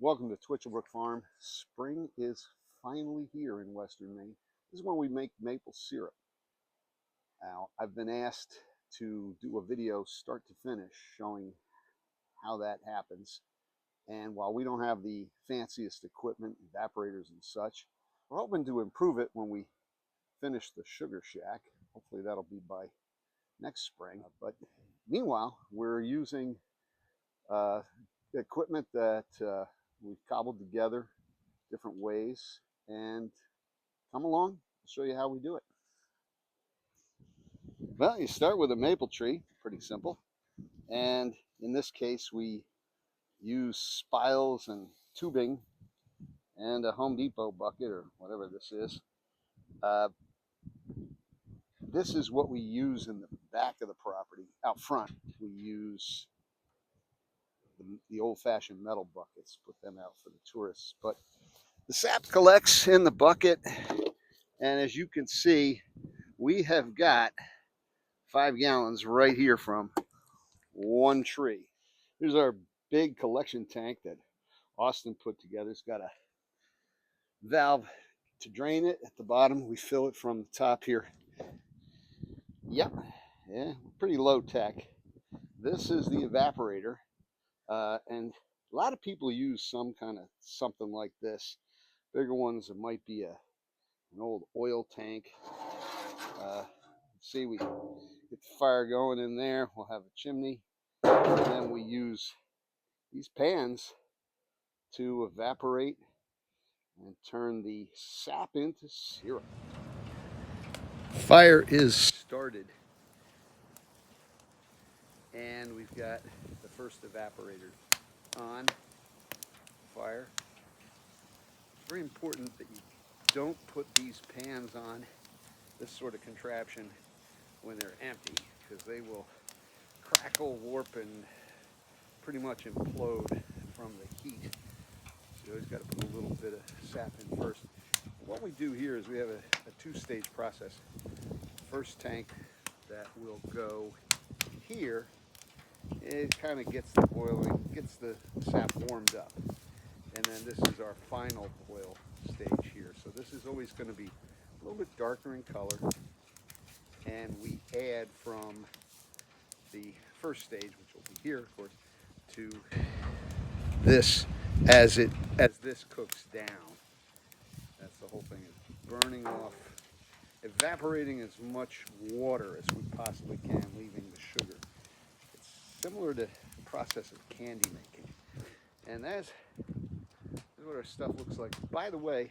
Welcome to Twitchell Brook Farm. Spring is finally here in Western Maine. This is when we make maple syrup. Now, I've been asked to do a video start to finish showing how that happens. And while we don't have the fanciest equipment, evaporators and such, we're hoping to improve it when we finish the sugar shack. Hopefully that'll be by next spring. But meanwhile, we're using equipment that we've cobbled together different ways, and come along, I'll show you how we do it. Well, you start with a maple tree, pretty simple, and in this case we use spiles and tubing and a Home Depot bucket or whatever this is. This is what we use in the back of the property. Out front we use the old-fashioned metal buckets, put them out for the tourists. But the sap collects in the bucket, and as you can see, we have got 5 gallons right here from one tree. Here's our big collection tank that Austin put together. It's got a valve to drain it at the bottom. We fill it from the top here. Yep, yeah, pretty low tech. This is the evaporator, and a lot of people use some kind of something like this. Bigger ones, it might be an old oil tank. See, we get the fire going in there. We'll have a chimney, and then we use these pans to evaporate and turn the sap into syrup. Fire is started, and we've got the first evaporator on fire. It's very important that you don't put these pans on this sort of contraption when they're empty, because they will crackle, warp, and pretty much implode from the heat. So you always got to put a little bit of sap in first. What we do here is we have a two-stage process. First tank that will go here, it kind of gets the boiling, gets the sap warmed up. And then this is our final boil stage here. So this is always going to be a little bit darker in color. And we add from the first stage, which will be here, of course, to this as this cooks down. That's the whole thing, is burning off, evaporating as much water as we possibly can, leaving the sugar. It's similar to the process of candy making. And that's what our stuff looks like. By the way,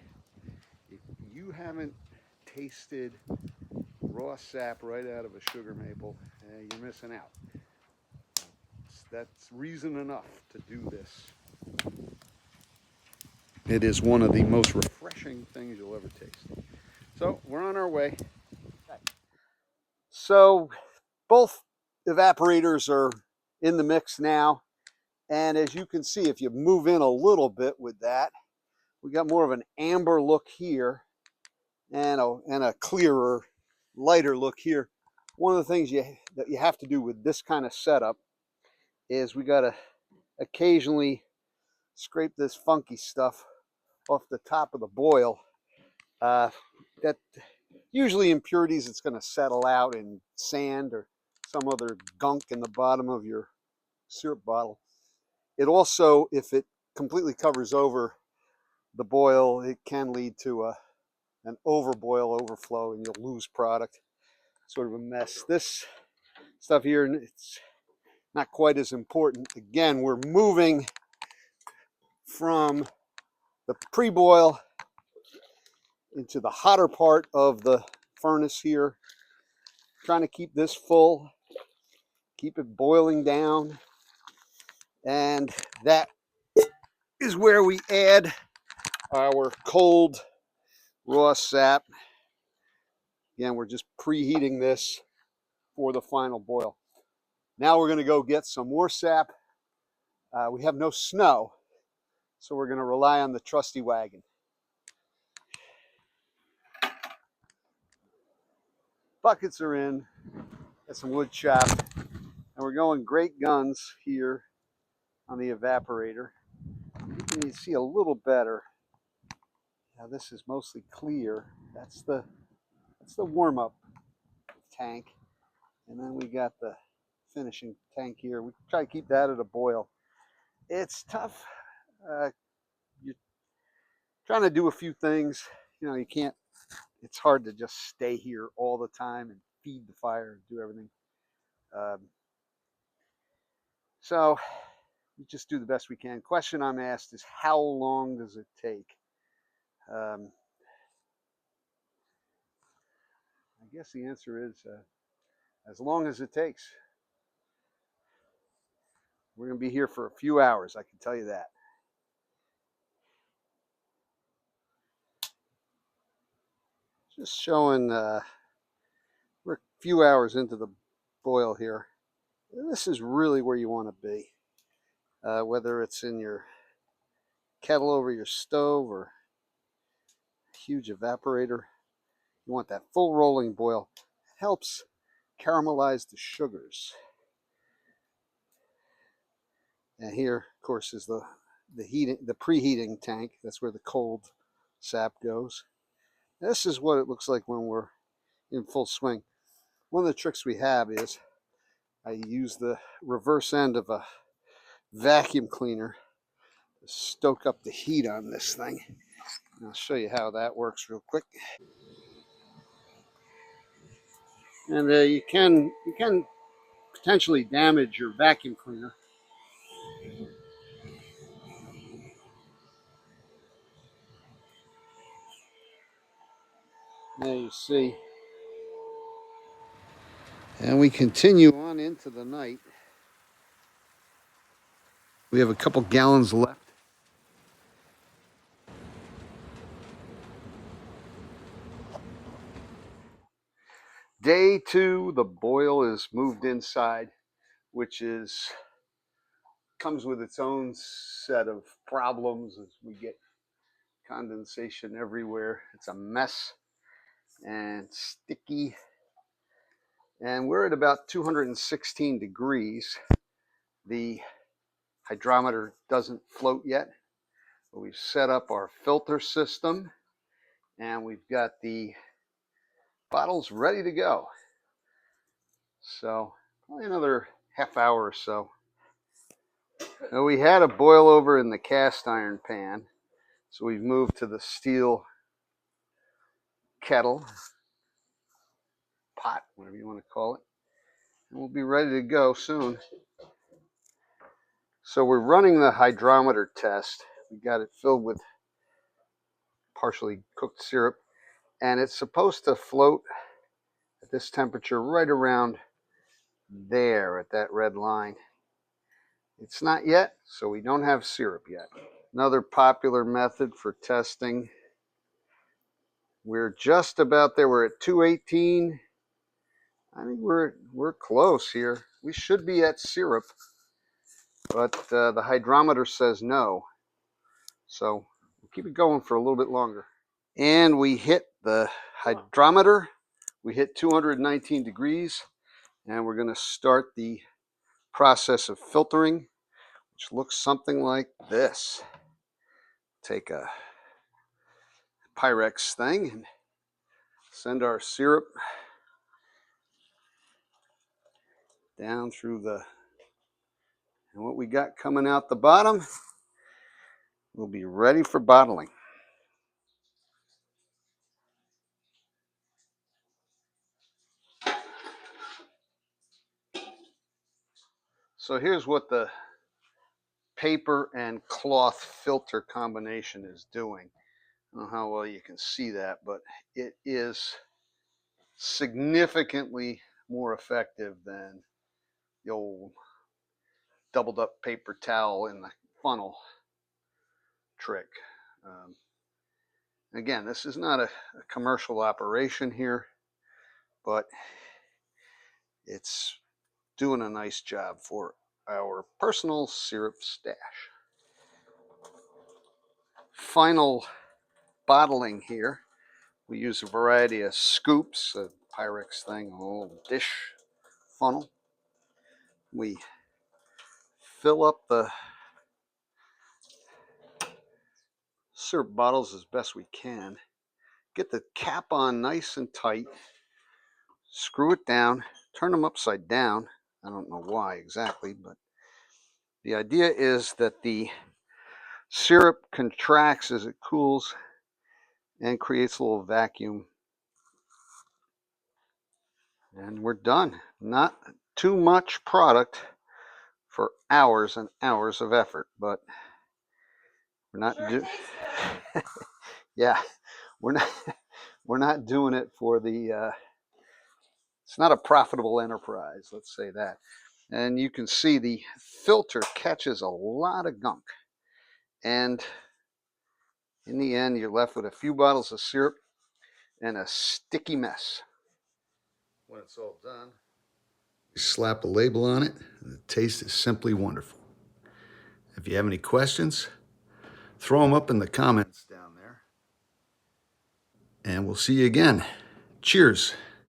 if you haven't tasted raw sap right out of a sugar maple, you're missing out. That's reason enough to do this. It is one of the most refreshing things you'll ever taste. So we're on our way. So both evaporators are in the mix now. And as you can see, if you move in a little bit with that, we got more of an amber look here and a clearer, lighter look here. One of the things that you have to do with this kind of setup is we got to occasionally scrape this funky stuff off the top of the boil. That usually impurities, it's going to settle out in sand or some other gunk in the bottom of your syrup bottle. It also, if it completely covers over the boil, it can lead to an overboil, overflow, and you'll lose product. Sort of a mess. This stuff here, it's not quite as important. Again, we're moving from the pre-boil into the hotter part of the furnace here. Trying to keep this full, keep it boiling down. And that is where we add our cold raw sap. Again, we're just preheating this for the final boil. Now we're going to go get some more sap. We have no snow, so we're going to rely on the trusty wagon. Buckets are in, got some wood chop, and we're going great guns here on the evaporator. You see a little better. Now this is mostly clear. That's the warm-up tank, and then we got the finishing tank here. We try to keep that at a boil. It's tough. You're trying to do a few things. You know, you can't. It's hard to just stay here all the time and feed the fire and do everything. So we just do the best we can. Question I'm asked is, how long does it take? I guess the answer is as long as it takes. We're going to be here for a few hours, I can tell you that. Just showing, we're a few hours into the boil here. This is really where you want to be, whether it's in your kettle over your stove or a huge evaporator. You want that full rolling boil. It helps caramelize the sugars. And here, of course, is the preheating tank. That's where the cold sap goes. This is what it looks like when we're in full swing. One of the tricks we have is I use the reverse end of a vacuum cleaner to stoke up the heat on this thing. And I'll show you how that works real quick. And you can potentially damage your vacuum cleaner. There you see. And we continue on into the night. We have a couple gallons left. Day 2, the boil is moved inside, which comes with its own set of problems as we get condensation everywhere. It's a mess and sticky. And we're at about 216 degrees. The hydrometer doesn't float yet, but we've set up our filter system and we've got the bottles ready to go. So probably another half hour or so. Now we had a boil over in the cast iron pan, so we've moved to the steel kettle, pot, whatever you want to call it, and we'll be ready to go soon. So we're running the hydrometer test. We got it filled with partially cooked syrup, and it's supposed to float at this temperature right around there at that red line. It's not yet, so we don't have syrup yet. Another popular method for testing. We're just about there. We're at 218. I think we're close here. We should be at syrup, but the hydrometer says no. So we'll keep it going for a little bit longer. And we hit the hydrometer. We hit 219 degrees, and we're going to start the process of filtering, which looks something like this. Take a Pyrex thing and send our syrup down through and what we got coming out the bottom will be ready for bottling. So here's what the paper and cloth filter combination is doing. I don't know how well you can see that, but it is significantly more effective than the old doubled up paper towel in the funnel trick. Again, this is not a commercial operation here, but it's doing a nice job for our personal syrup stash. Final bottling here. We use a variety of scoops, a Pyrex thing, a little dish funnel. We fill up the syrup bottles as best we can. Get the cap on nice and tight. Screw it down. Turn them upside down. I don't know why exactly, but the idea is that the syrup contracts as it cools and creates a little vacuum. And we're done. Not too much product for hours and hours of effort, but we're not yeah, we're not doing it for the it's not a profitable enterprise, let's say that. And you can see the filter catches a lot of gunk. And in the end, you're left with a few bottles of syrup and a sticky mess. When it's all done, you slap a label on it, and the taste is simply wonderful. If you have any questions, throw them up in the comments down there. And we'll see you again. Cheers.